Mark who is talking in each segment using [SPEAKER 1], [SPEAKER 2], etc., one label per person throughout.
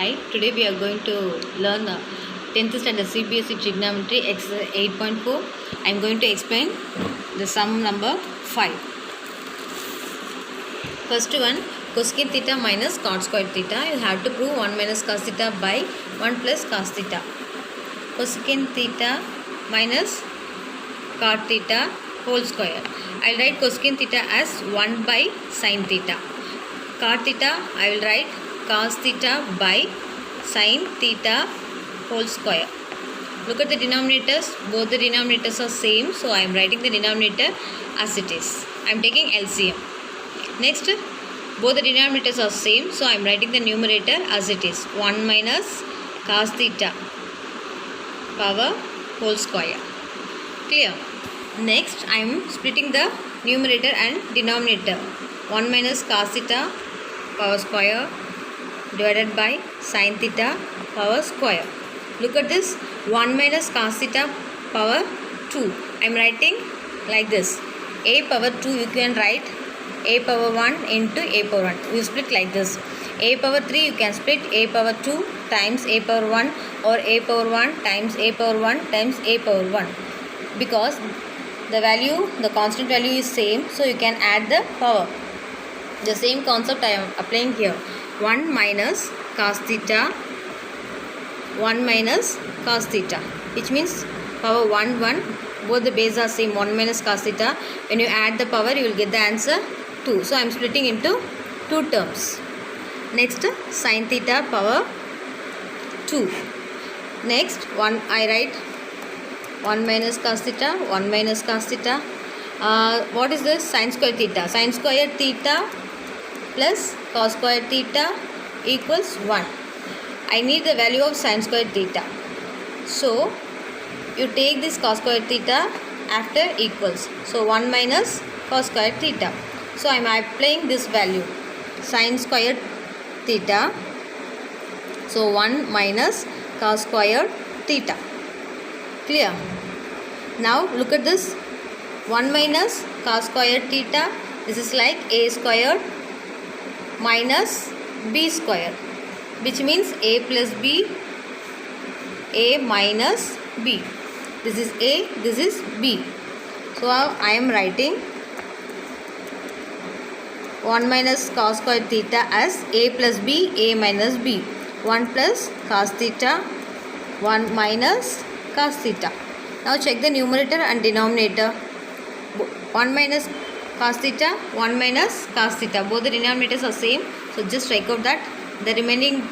[SPEAKER 1] Hi, today we are going to learn 10th standard CBSE trigonometry exercise 8.4. I am going to explain the sum number 5. First one, cosecant theta minus cot square theta. You have to prove 1 minus cos theta by 1 plus cos theta. Cosecant theta minus cot theta whole square. I will write cosecant theta as 1 by sin theta. Cot theta I will write cos theta by sin theta whole square. Look at the denominators. Both the denominators are same. So I am writing the denominator as it is. I am taking LCM. Next, both the denominators are same. So I am writing the numerator as it is. 1 minus cos theta power whole square. Clear? Next, I am splitting the numerator and denominator. 1 minus cos theta power square divided by sin theta power square. Look at this. 1 minus cos theta power 2. I am writing like this. A power 2 you can write a power 1 into a power 1. You split like this. A power 3 you can split a power 2 times a power 1 or a power 1 times a power 1 times a power 1. Because the value, the constant value is same, so you can add the power. The same concept I am applying here. 1 minus cos theta, 1 minus cos theta, which means power 1, 1. Both the base are same, 1 minus cos theta. When you add the power, you will get the answer 2. So I am splitting into 2 terms. Next, sin theta power 2. Next, I write 1 minus cos theta, 1 minus cos theta. What is this? Sin square theta. Sin square theta plus cos square theta equals 1. I need the value of sin square theta. So, you take this cos square theta after equals. So, 1 minus cos square theta. So, I am applying this value. Sin square theta. So, 1 minus cos square theta. Clear? Now, look at this. 1 minus cos square theta. This is like a square minus b square, which means a plus b, a minus b. This is a, this is b. So I am writing 1 minus cos square theta as a plus b, a minus b. 1 plus cos theta, 1 minus cos theta. Now check the numerator and denominator. 1 minus cos theta, 1 minus cos theta. Both the denominators are same. So just strike out that. The remaining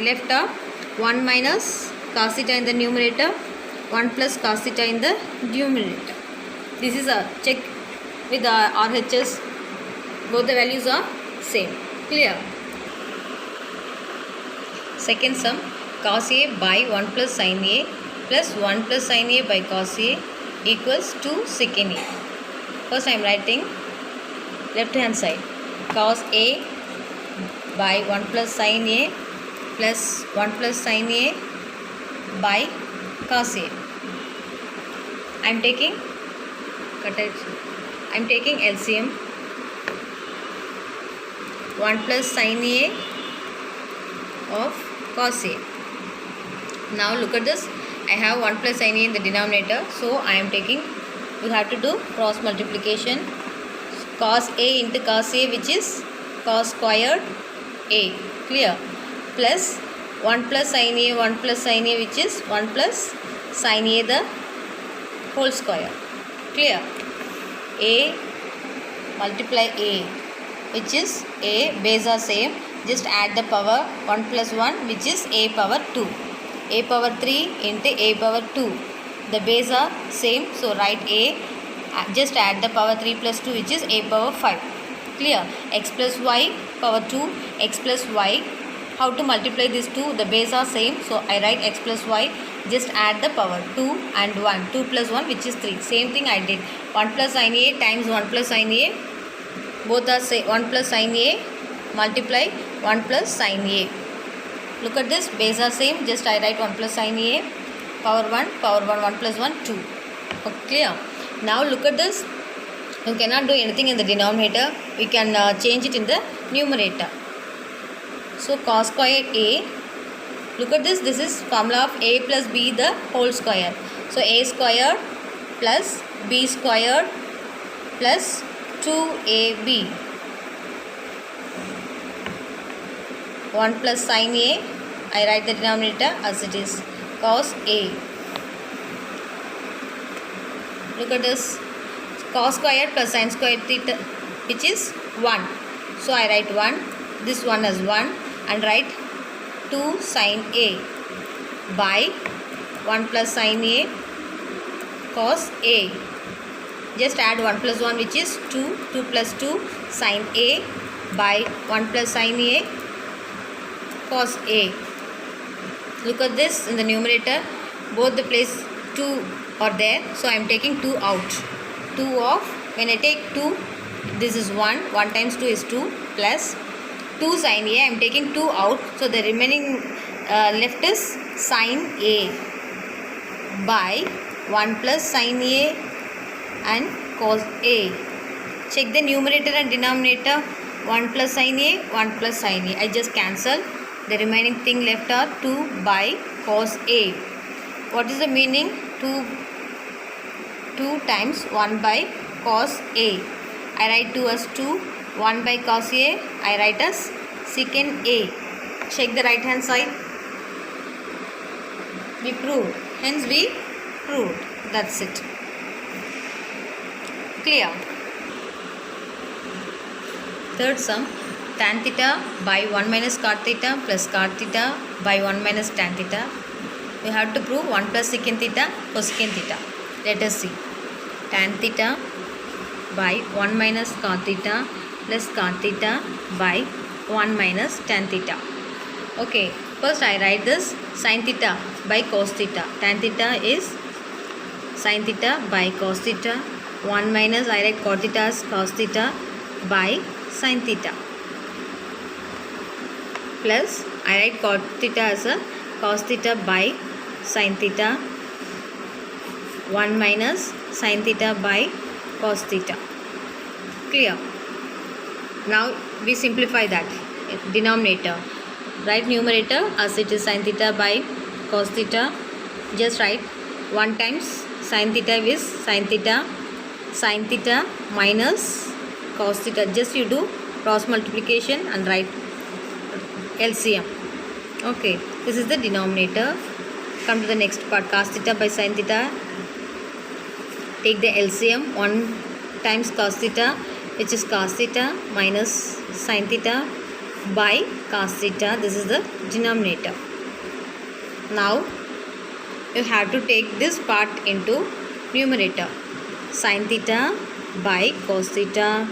[SPEAKER 1] left are 1 minus cos theta in the numerator, 1 plus cos theta in the denominator. This is a check with the RHS. Both the values are same. Clear? Second sum, cos A by 1 plus sin A plus 1 plus sin A by cos A equals to secant A. First I am writing left hand side. Cos A by 1 plus sin A plus 1 plus sin A by cos A. I am taking LCM. 1 plus sin A of cos A. Now look at this. I have 1 plus sin A in the denominator. So I am taking, you have to do cross multiplication. Cos A into cos A, which is cos squared A. Clear? Plus 1 plus sin A, 1 plus sin A, which is 1 plus sin A the whole square. Clear? A multiply A, which is A, base are same. Just add the power 1 plus 1, which is A power 2. A power 3 into A power 2. The base are same. So write A. Just add the power 3 plus 2, which is A power 5. Clear? X plus Y power 2. X plus Y. How to multiply these two? The base are same. So I write X plus Y. Just add the power 2 and 1. 2 plus 1, which is 3. Same thing I did. 1 plus sin A times 1 plus sin A. Both are say 1 plus sin A multiply 1 plus sin A. Look at this. Base are same. Just I write 1 plus sin A. Power 1. Power 1. 1 plus 1. 2. Okay, clear? Now look at this. You cannot do anything in the denominator. We can change it in the numerator. So cos square A Look at this. This is formula of a plus b the whole square. So a squared plus b squared plus 2ab. 1 plus sin a. I write the denominator as it is. Cos a. Look at this. Cos squared plus sin squared theta, which is 1. So I write 1. This one as 1 and write 2 sin a by 1 plus sin a cos a. Just add 1 plus 1, which is 2. 2 plus 2 sin a by 1 plus sin a cos a. Look at this in the numerator. Both the place 2 are there. So I am taking 2 out. 2 of, when I take 2, this is 1. 1 times 2 is 2 plus 2 sin a. I am taking 2 out. So the remaining left is sin a by 1 plus sin a and cos a. Check the numerator and denominator. 1 plus sin a, 1 plus sin a. I just cancel. The remaining thing left are 2 by cos a. What is the meaning? 2 times 1 by cos a. I write 2 as 2. 1 by cos a. I write as secant a. Check the right hand side. We proved. Hence we proved. That's it. Clear? Third sum. Tan theta by 1 minus cot theta plus cot theta by 1 minus tan theta. We have to prove 1 plus secant theta cosecant theta. Let us see. Tan theta by 1 minus cot theta plus cot theta by 1 minus tan theta. Okay, first I write this sin theta by cos theta. Tan theta is sin theta by cos theta. 1 minus, I write cot theta as cos theta by sin theta. Plus I write cot theta as a cos theta by sin theta. 1 minus sin theta by cos theta. Clear? Now we simplify that. Denominator. Write numerator as it is sin theta by cos theta. Just write 1 times sin theta is sin theta minus cos theta. Just you do cross multiplication and write LCM. Okay, this is the denominator. Come to the next part. Cos theta by sin theta. Take the LCM. 1 times cos theta, which is cos theta minus sin theta by cos theta. This is the denominator. Now you have to take this part into numerator. Sin theta by cos theta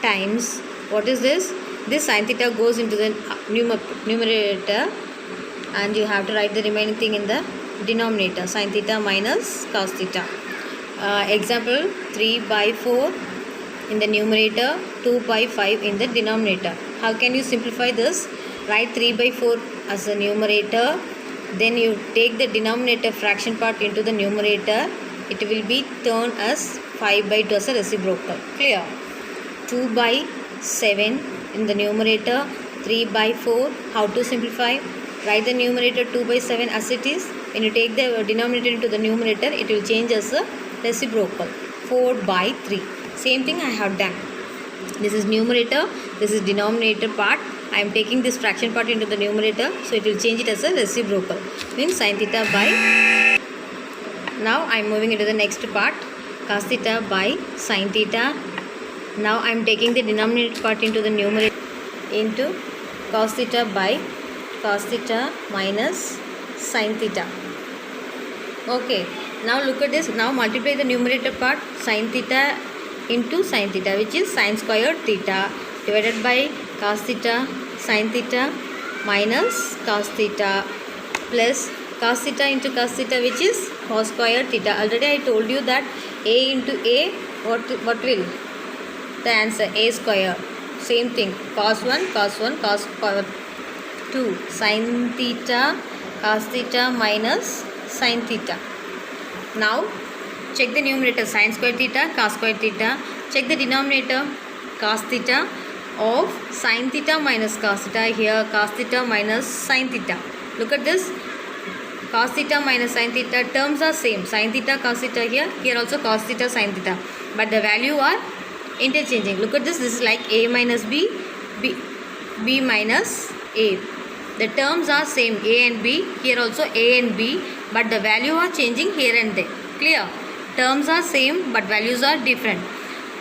[SPEAKER 1] times, what is this? This sin theta goes into the numerator and you have to write the remaining thing in the denominator. Sin theta minus cos theta. Example 3 by 4 in the numerator, 2 by 5 in the denominator. How can you simplify this? Write 3 by 4 as a numerator. Then you take the denominator fraction part into the numerator. It will be turned as 5 by 2 as a reciprocal. Clear? 2 by 7 in the numerator, 3 by 4. How to simplify? Write the numerator 2 by 7 as it is. When you take the denominator into the numerator, it will change as a reciprocal. 4 by 3. Same thing I have done. This is numerator, this is denominator part. I am taking this fraction part into the numerator, so it will change it as a reciprocal. Means sin theta by. Now I am moving into the next part. Cos theta by sin theta. Now I am taking the denominator part into the numerator into cos theta by cos theta minus sin theta. Okay. Now look at this. Now multiply the numerator part sin theta into sin theta, which is sin squared theta divided by cos theta sin theta minus cos theta plus cos theta into cos theta, which is cos squared theta. Already I told you that a into a, what will? The answer a square. Same thing. Cos 1, cos power 2. Sin theta, cos theta minus sin theta. Now check the numerator. Sin squared theta, cos squared theta. Check the denominator. Cos theta of sin theta minus cos theta. Here cos theta minus sin theta. Look at this. Cos theta minus sin theta, terms are same. Sin theta, cos theta here also cos theta, sin theta. But the value are interchanging. Look at this. This is like A minus B, B minus A. The terms are same, A and B. Here also A and B. But the value are changing here and there. Clear? Terms are same but values are different.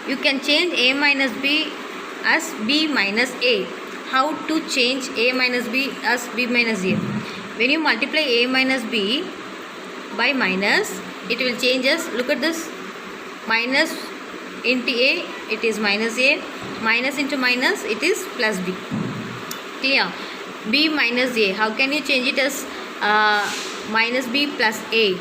[SPEAKER 1] You can change A minus B as B minus A. How to change A minus B as B minus A? When you multiply A minus B by minus, it will change as, look at this, minus into A, it is minus A, minus into minus, it is plus B. Clear? B minus A, how can you change it as minus B plus A?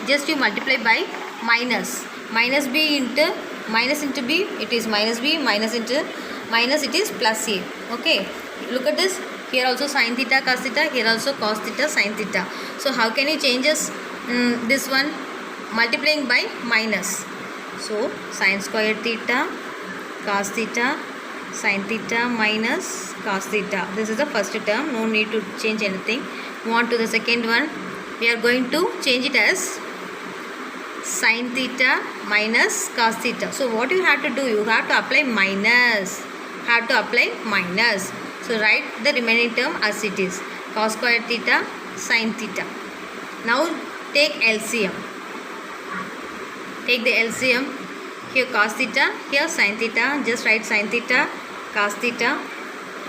[SPEAKER 1] Just you multiply by minus. Minus B into minus into B, it is minus B, minus into minus, it is plus A. Okay, look at this. Here also sin theta cos theta, here also cos theta sin theta. So how can you change this one? Multiplying by minus. So sin square theta cos theta sin theta minus cos theta. This is the first term. No need to change anything. Move on to the second one. We are going to change it as sin theta minus cos theta. So what you have to do? You have to apply minus. So write the remaining term as it is. Cos square theta sin theta. Now take LCM. Take the LCM. Here cos theta, here sin theta. Just write sin theta cos theta.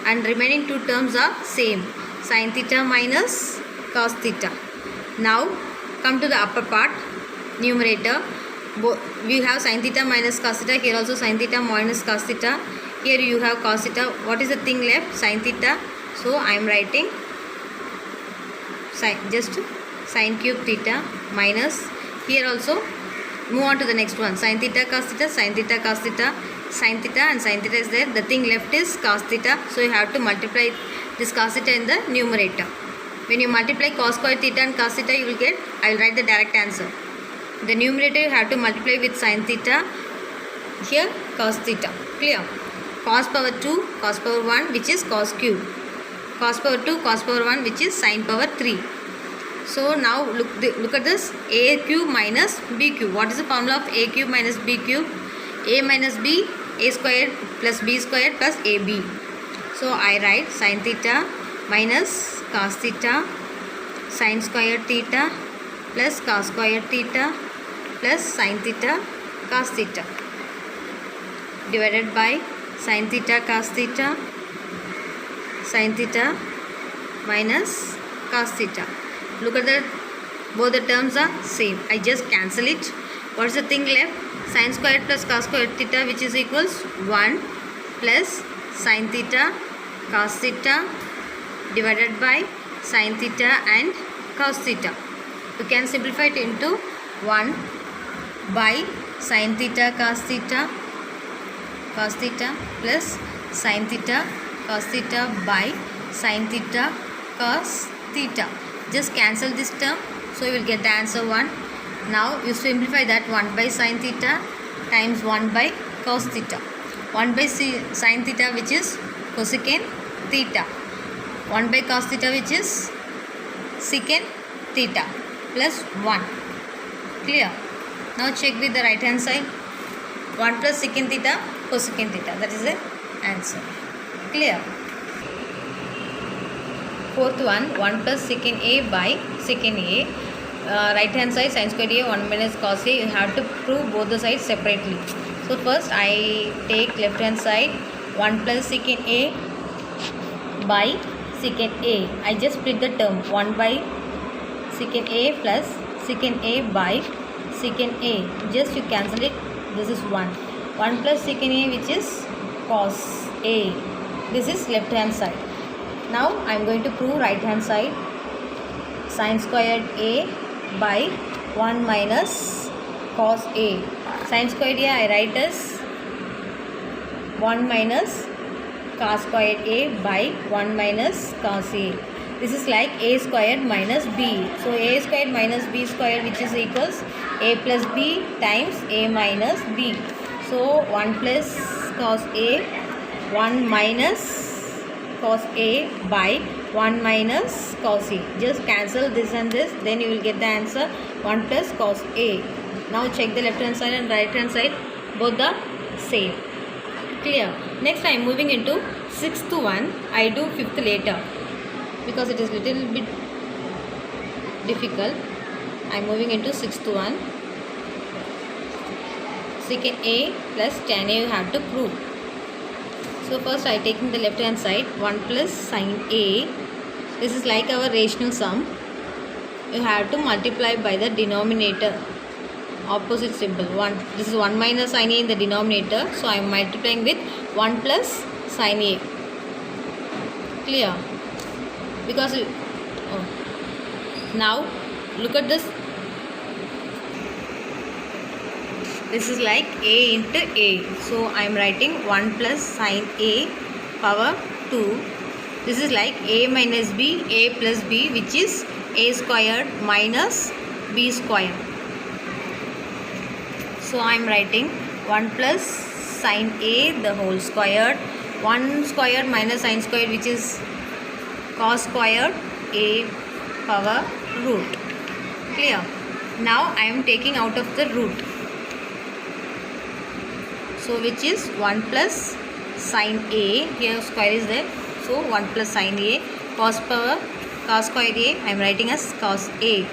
[SPEAKER 1] And remaining two terms are same. Sin theta minus cos theta. Now come to the upper part. Numerator. We have sin theta minus cos theta. Here also sin theta minus cos theta. Here you have cos theta. What is the thing left? Sin theta. So I am writing sin cube theta minus. Here also move on to the next one. Sin theta cos theta, sin theta cos theta, sin theta and sin theta is there. The thing left is cos theta. So you have to multiply this cos theta in the numerator. When you multiply cos square theta and cos theta, you will get, I will write the direct answer. The numerator you have to multiply with sin theta. Here cos theta. Clear? Cos power 2, cos power 1, which is cos cube. Cos power 2, cos power 1, which is sin power 3. So now look at this. A cube minus B cube. What is the formula of A cube minus B cube? A minus B, A squared plus B squared plus AB. So I write sin theta minus cos theta sin square theta plus cos square theta plus sin theta cos theta divided by sin theta cos theta sin theta minus cos theta. Look at that, both the terms are same. I just cancel it. What is the thing left? Sin squared plus cos squared theta, which is equals 1 plus sin theta cos theta divided by sin theta and cos theta. You can simplify it into 1 by sin theta cos theta plus sin theta cos theta by sin theta cos theta. Just cancel this term, so you will get the answer 1. Now you simplify that 1 by sin theta times 1 by cos theta. 1 by sin theta, which is cosecant theta. 1 by cos theta, which is secant theta, plus 1. Clear? Now check with the right hand side. 1 plus secant theta, cosecant theta. That is the answer. Clear? Fourth one, 1 plus secant A by secant A. Right hand side sin square A, 1 minus cos A. You have to prove both the sides separately. So first I take left hand side, 1 plus secant A by secant A. I just split the term, 1 by secant A plus secant A by secant A. Just you cancel it. This is 1. 1 plus secant A, which is cos A. This is left hand side. Now I am going to prove right hand side. Sin squared A by 1 minus cos A. Sin squared A I write as 1 minus cos squared A by 1 minus cos A. This is like A squared minus B. So A squared minus B squared, which is equals A plus B times A minus B. So 1 plus cos A, 1 minus cos A by 1 minus cos A. Just cancel this and this, then you will get the answer 1 plus cos A. Now check the left hand side and right hand side, both the same. Clear? Next I am moving into 6th one. I do 5th later because it is little bit difficult. I am moving into 6th one. Secant A plus tan A you have to prove. So first I taking the left hand side, 1 plus sin A. This is like our rational sum. You have to multiply by the denominator, opposite symbol. 1. This is 1 minus sin A in the denominator. So I am multiplying with 1 plus sin A. Clear? Because now look at this. This is like A into A. So I am writing 1 plus sin A power 2. This is like A minus B, A plus B, which is A squared minus B squared. So I am writing 1 plus sin A the whole squared. 1 squared minus sin squared, which is cos squared A power root. Clear? Now I am taking out of the root. So which is 1 plus sin A. Here square is there. So 1 plus sin A. Cos square A I am writing as cos A.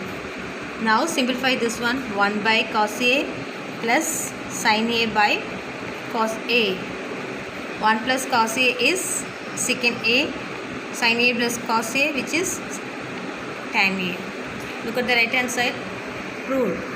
[SPEAKER 1] Now simplify this one. 1 by cos A plus sin A by cos A. 1 plus cos A is secant A. Sin A plus cos A, which is tan A. Look at the right hand side. Proved.